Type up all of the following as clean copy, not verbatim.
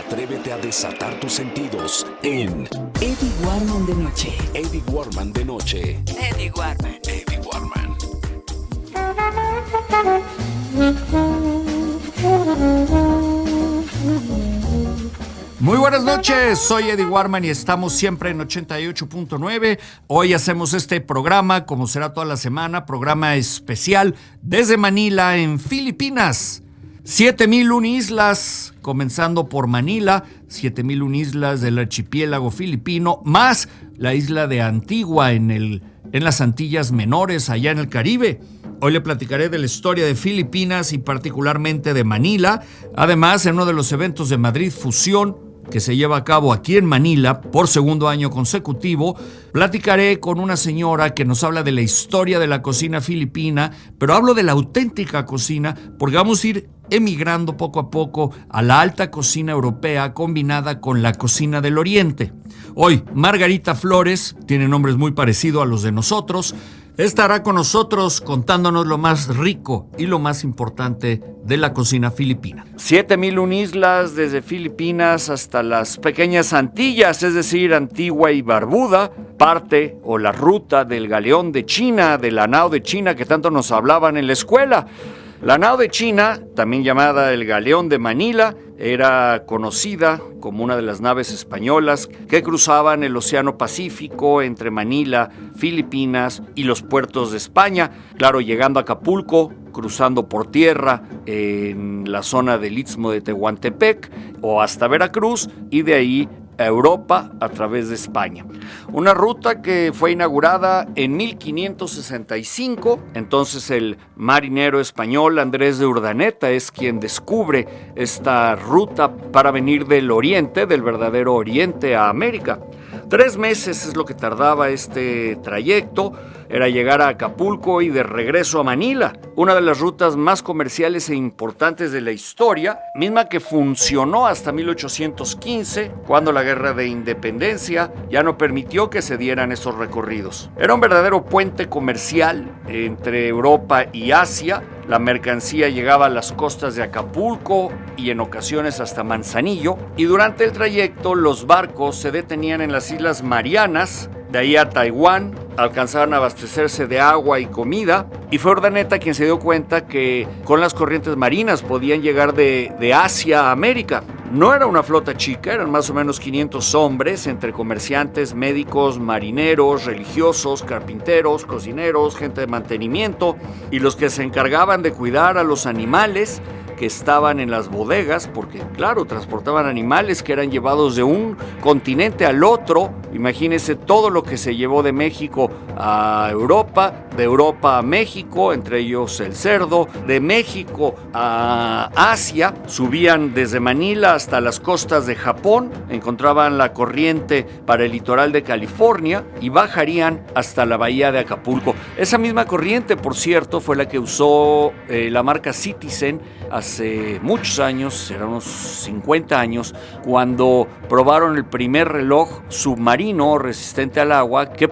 Atrévete a desatar tus sentidos en Eddie Warman de noche. Eddie Warman de noche. Eddie Warman. Eddie Warman. Muy buenas noches, soy Eddie Warman y estamos siempre en 88.9. Hoy hacemos este programa, como será toda la semana, programa especial desde Manila, en Filipinas. 7,001 islas, comenzando por Manila, 7,001 islas del archipiélago filipino, más la isla de Antigua en las Antillas Menores, allá en el Caribe. Hoy le platicaré de la historia de Filipinas y particularmente de Manila. Además, en uno de los eventos de Madrid Fusión, que se lleva a cabo aquí en Manila por segundo año consecutivo, platicaré con una señora que nos habla de la historia de la cocina filipina, pero hablo de la auténtica cocina porque vamos a ir emigrando poco a poco a la alta cocina europea combinada con la cocina del Oriente. Hoy, Margarita Flores, tiene nombres muy parecidos a los de nosotros, estará con nosotros contándonos lo más rico y lo más importante de la cocina filipina. 7,001 islas desde Filipinas hasta las pequeñas Antillas, es decir, Antigua y Barbuda, parte o la ruta del galeón de China, de la nao de China que tanto nos hablaban en la escuela. La nao de China, también llamada el galeón de Manila, era conocida como una de las naves españolas que cruzaban el Océano Pacífico entre Manila, Filipinas y los puertos de España. Claro, llegando a Acapulco, cruzando por tierra en la zona del Istmo de Tehuantepec o hasta Veracruz y de ahí a Europa a través de España. Una ruta que fue inaugurada en 1565, entonces el marinero español Andrés de Urdaneta es quien descubre esta ruta para venir del Oriente, del verdadero Oriente a América. 3 meses es lo que tardaba este trayecto, era llegar a Acapulco y de regreso a Manila, una de las rutas más comerciales e importantes de la historia, misma que funcionó hasta 1815, cuando la Guerra de Independencia ya no permitió que se dieran esos recorridos. Era un verdadero puente comercial entre Europa y Asia. La mercancía llegaba a las costas de Acapulco y en ocasiones hasta Manzanillo, y durante el trayecto los barcos se detenían en las Islas Marianas, de ahí a Taiwán, alcanzaban a abastecerse de agua y comida, y fue Urdaneta quien se dio cuenta que con las corrientes marinas podían llegar de Asia a América. No era una flota chica, eran más o menos 500 hombres, entre comerciantes, médicos, marineros, religiosos, carpinteros, cocineros, gente de mantenimiento, y los que se encargaban de cuidar a los animales que estaban en las bodegas, porque claro, transportaban animales que eran llevados de un continente al otro. Imagínense todo lo que se llevó de México a Europa, de Europa a México, entre ellos el cerdo, de México a Asia, subían desde Manila hasta las costas de Japón, encontraban la corriente para el litoral de California y bajarían hasta la bahía de Acapulco. Esa misma corriente, por cierto, fue la que usó la marca Citizen hace muchos años, eran unos 50 años, cuando probaron el primer reloj submarino resistente al agua que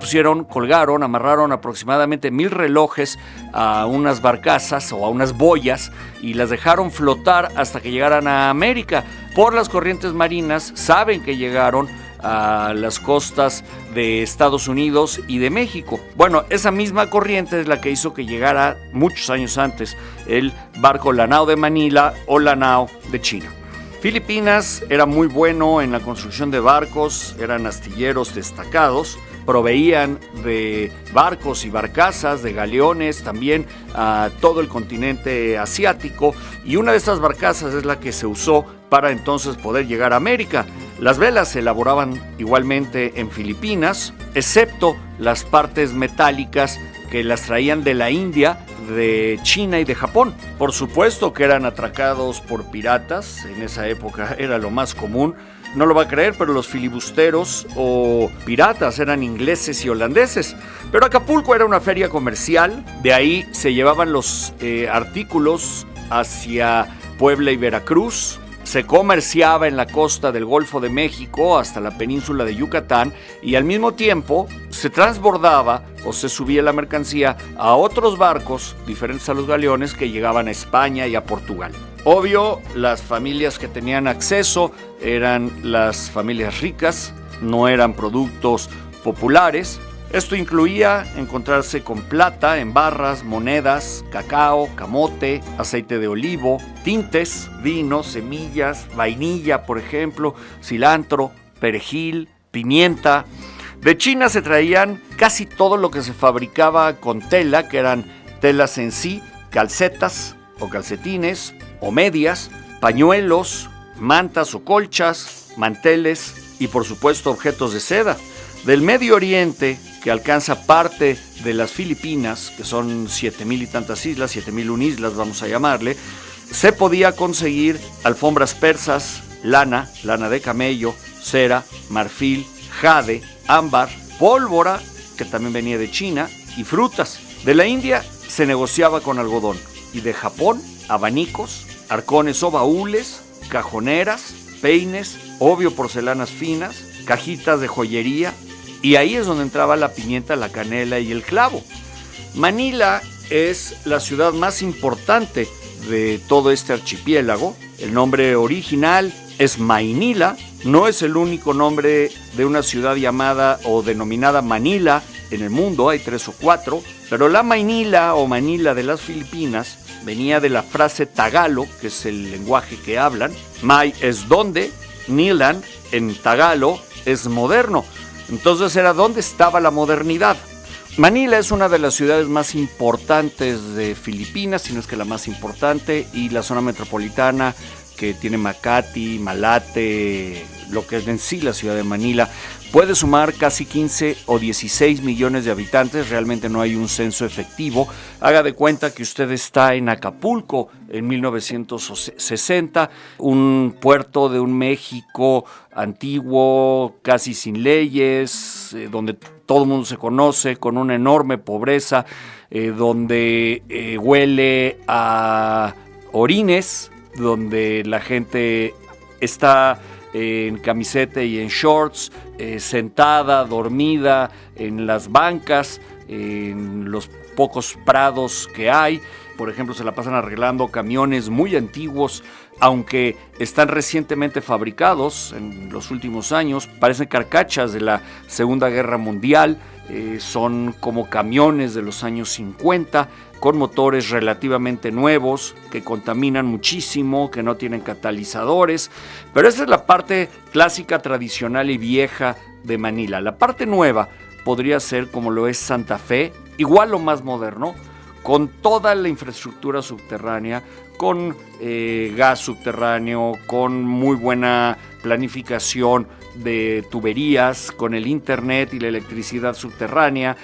colgaron, amarraron aproximadamente 1,000 relojes a unas barcazas o a unas boyas y las dejaron flotar hasta que llegaran a América. Por las corrientes marinas saben que llegaron a las costas de Estados Unidos y de México. Bueno, esa misma corriente es la que hizo que llegara muchos años antes el barco La Nao de Manila o La Nao de China. Filipinas era muy bueno en la construcción de barcos, eran astilleros destacados, proveían de barcos y barcazas, de galeones también a todo el continente asiático, y una de estas barcazas es la que se usó para entonces poder llegar a América. Las velas se elaboraban igualmente en Filipinas, excepto las partes metálicas que las traían de la India, de China y de Japón. Por supuesto que eran atracados por piratas, en esa época era lo más común. No lo va a creer, pero los filibusteros o piratas eran ingleses y holandeses. Pero Acapulco era una feria comercial, de ahí se llevaban los artículos hacia Puebla y Veracruz. Se comerciaba en la costa del Golfo de México hasta la península de Yucatán y al mismo tiempo se transbordaba o se subía la mercancía a otros barcos diferentes a los galeones que llegaban a España y a Portugal. Obvio, las familias que tenían acceso eran las familias ricas, no eran productos populares. Esto incluía encontrarse con plata en barras, monedas, cacao, camote, aceite de olivo, tintes, vino, semillas, vainilla, por ejemplo, cilantro, perejil, pimienta. De China se traían casi todo lo que se fabricaba con tela, que eran telas en sí, calcetas o calcetines o medias, pañuelos, mantas o colchas, manteles y por supuesto objetos de seda. Del Medio Oriente, que alcanza parte de las Filipinas, que son 7,000 y tantas islas, 7,001 islas vamos a llamarle, se podía conseguir alfombras persas, lana de camello, cera, marfil, jade, ámbar, pólvora, que también venía de China, y frutas. De la India se negociaba con algodón, y de Japón, abanicos, arcones o baúles, cajoneras, peines, obvio porcelanas finas, cajitas de joyería, y ahí es donde entraba la pimienta, la canela y el clavo. Manila es la ciudad más importante de todo este archipiélago. El nombre original es Maynila, no es el único nombre de una ciudad llamada o denominada Manila en el mundo, hay 3 o 4, pero la Maynila o Manila de las Filipinas venía de la frase tagalo, que es el lenguaje que hablan. May es donde, Nilan en tagalo es moderno. Entonces era donde estaba la modernidad. Manila es una de las ciudades más importantes de Filipinas, si no es que la más importante, y la zona metropolitana que tiene Makati, Malate, lo que es en sí la ciudad de Manila, puede sumar casi 15 o 16 millones de habitantes. Realmente no hay un censo efectivo. Haga de cuenta que usted está en Acapulco en 1960, un puerto de un México antiguo, casi sin leyes, donde todo el mundo se conoce, con una enorme pobreza, donde huele a orines, donde la gente está en camiseta y en shorts, sentada, dormida en las bancas, en los pocos prados que hay. Por ejemplo, se la pasan arreglando camiones muy antiguos, aunque están recientemente fabricados en los últimos años. Parecen carcachas de la Segunda Guerra Mundial, son como camiones de los años 50, con motores relativamente nuevos, que contaminan muchísimo, que no tienen catalizadores. Pero esa es la parte clásica, tradicional y vieja de Manila. La parte nueva podría ser como lo es Santa Fe, igual o más moderno, con toda la infraestructura subterránea, con gas subterráneo, con muy buena planificación de tuberías, con el internet y la electricidad subterránea.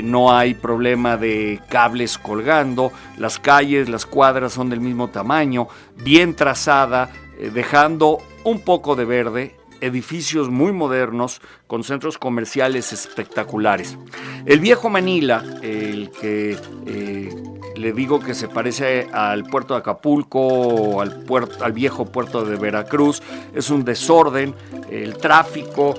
No hay problema de cables colgando, las calles, las cuadras son del mismo tamaño, bien trazada, dejando un poco de verde, edificios muy modernos con centros comerciales espectaculares. El viejo Manila, el que le digo que se parece al puerto de Acapulco o al viejo puerto de Veracruz, es un desorden, el tráfico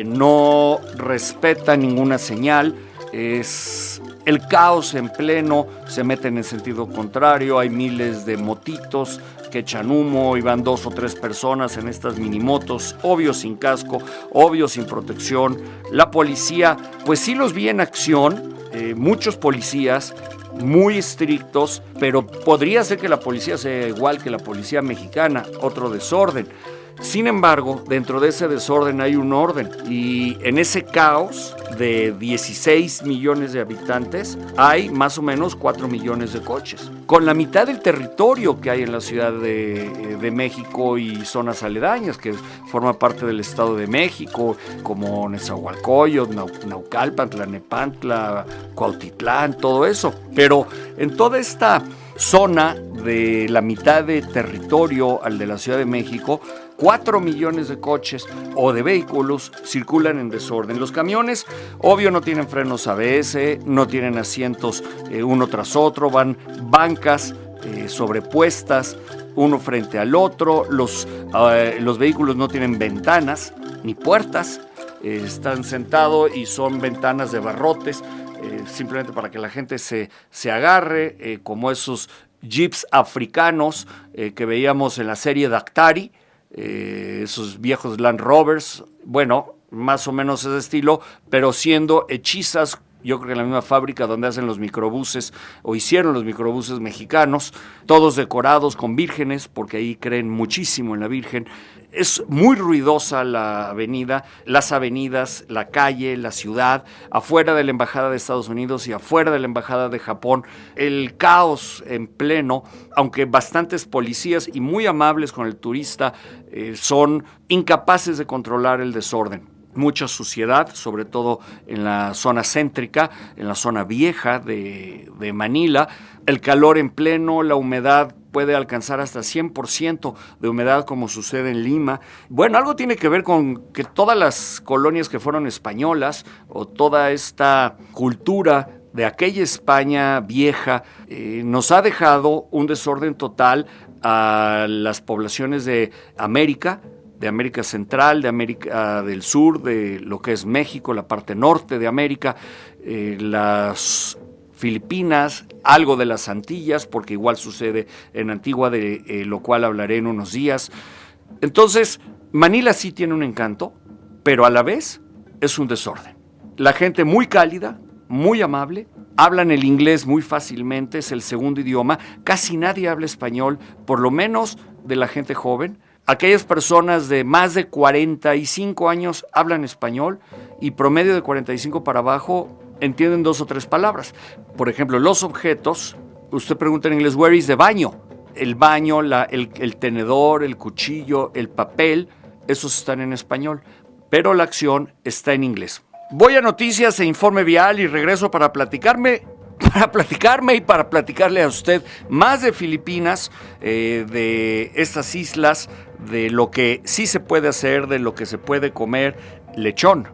no respeta ninguna señal, es el caos en pleno, se meten en sentido contrario, hay miles de motitos que echan humo y van 2 o 3 personas en estas minimotos, obvio sin casco, obvio sin protección. La policía, pues sí los vi en acción, muchos policías muy estrictos, pero podría ser que la policía sea igual que la policía mexicana, otro desorden. Sin embargo, dentro de ese desorden hay un orden, y en ese caos de 16 millones de habitantes hay más o menos 4 millones de coches, con la mitad del territorio que hay en la Ciudad de México y zonas aledañas, que forma parte del Estado de México, como Nezahualcóyotl, Naucalpan, Tlalnepantla, Cuautitlán, todo eso. Pero en toda esta zona de la mitad de territorio al de la Ciudad de México, 4 millones de coches o de vehículos circulan en desorden. Los camiones, obvio, no tienen frenos ABS, no tienen asientos uno tras otro, van bancas sobrepuestas uno frente al otro. Los vehículos no tienen ventanas ni puertas. están sentados y son ventanas de barrotes, simplemente para que la gente se agarre, como esos jeeps africanos que veíamos en la serie Daktari, esos viejos Land Rovers, bueno, más o menos ese estilo, pero siendo hechizas, yo creo que en la misma fábrica donde hacen los microbuses, o hicieron los microbuses mexicanos, todos decorados con vírgenes, porque ahí creen muchísimo en la Virgen. Es muy ruidosa la avenida, las avenidas, la calle, la ciudad, afuera de la Embajada de Estados Unidos y afuera de la Embajada de Japón. El caos en pleno, aunque bastantes policías y muy amables con el turista, son incapaces de controlar el desorden. Mucha suciedad, sobre todo en la zona céntrica, en la zona vieja de Manila. El calor en pleno, la humedad puede alcanzar hasta 100% de humedad, como sucede en Lima. Bueno, algo tiene que ver con que todas las colonias que fueron españolas, o toda esta cultura de aquella España vieja, nos ha dejado un desorden total a las poblaciones de América Central, de América del Sur, de lo que es México, la parte norte de América, las Filipinas, algo de las Antillas, porque igual sucede en Antigua, de lo cual hablaré en unos días. Entonces, Manila sí tiene un encanto, pero a la vez es un desorden. La gente muy cálida, muy amable, hablan el inglés muy fácilmente, es el segundo idioma, casi nadie habla español, por lo menos de la gente joven. Aquellas personas de más de 45 años hablan español y promedio de 45 para abajo entienden 2 o 3 palabras. Por ejemplo, los objetos, usted pregunta en inglés, where is the baño? El baño, el tenedor, el cuchillo, el papel, esos están en español, pero la acción está en inglés. Voy a noticias e informe vial y regreso para platicarme y para platicarle a usted más de Filipinas, de estas islas, de lo que sí se puede hacer, de lo que se puede comer. Lechón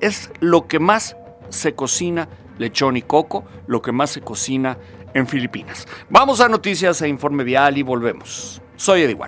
es lo que más se cocina, lechón y coco, lo que más se cocina en Filipinas. Vamos a noticias e informe vial y volvemos. Soy Eddie Warman.